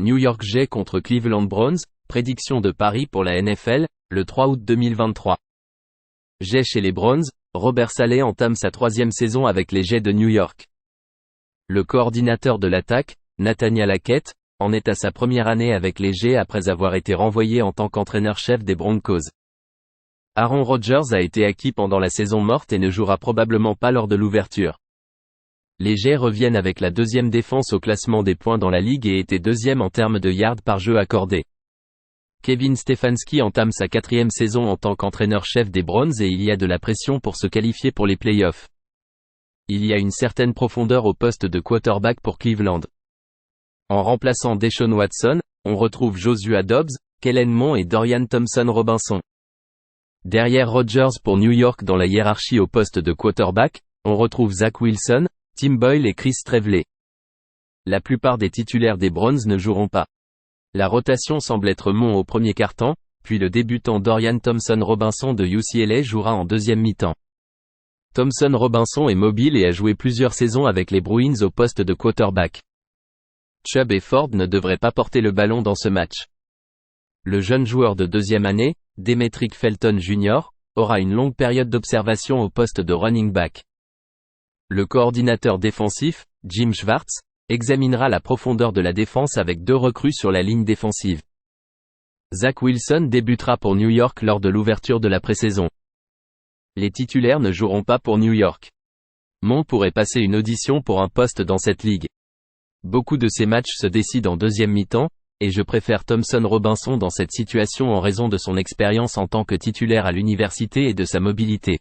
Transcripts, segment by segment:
New York Jets contre Cleveland Browns, prédiction de Paris pour la NFL, le 3 août 2023. Jets chez les Browns, Robert Saleh entame sa 3e saison avec les Jets de New York. Le coordinateur de l'attaque, Nathaniel Hackett, en est à sa première année avec les Jets après avoir été renvoyé en tant qu'entraîneur-chef des Broncos. Aaron Rodgers a été acquis pendant la saison morte et ne jouera probablement pas lors de l'ouverture. Les Jets reviennent avec la 2e défense au classement des points dans la ligue et étaient 2e en termes de yards par jeu accordés. Kevin Stefanski entame sa 4e saison en tant qu'entraîneur-chef des Browns et il y a de la pression pour se qualifier pour les playoffs. Il y a une certaine profondeur au poste de quarterback pour Cleveland. En remplaçant Deshaun Watson, on retrouve Joshua Dobbs, Kellen Mond et Dorian Thompson-Robinson. Derrière Rodgers pour New York dans la hiérarchie au poste de quarterback, on retrouve Zach Wilson, Tim Boyle et Chris Trevley. La plupart des titulaires des Browns ne joueront pas. La rotation semble être Mond au premier quart-temps, puis le débutant Dorian Thompson-Robinson de UCLA jouera en 2e mi-temps. Thompson-Robinson est mobile et a joué plusieurs saisons avec les Bruins au poste de quarterback. Chubb et Ford ne devraient pas porter le ballon dans ce match. Le jeune joueur de 2e année, Demetric Felton Jr., aura une longue période d'observation au poste de running back. Le coordinateur défensif, Jim Schwartz, examinera la profondeur de la défense avec 2 recrues sur la ligne défensive. Zach Wilson débutera pour New York lors de l'ouverture de la pré-saison. Les titulaires ne joueront pas pour New York. Mond pourrait passer une audition pour un poste dans cette ligue. Beaucoup de ces matchs se décident en 2e mi-temps, et je préfère Thompson-Robinson dans cette situation en raison de son expérience en tant que titulaire à l'université et de sa mobilité.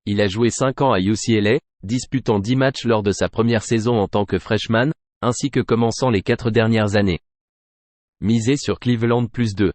Il a joué 5 ans à UCLA, disputant 10 matchs lors de sa première saison en tant que freshman, ainsi que commençant les 4 dernières années. Misez sur Cleveland +2.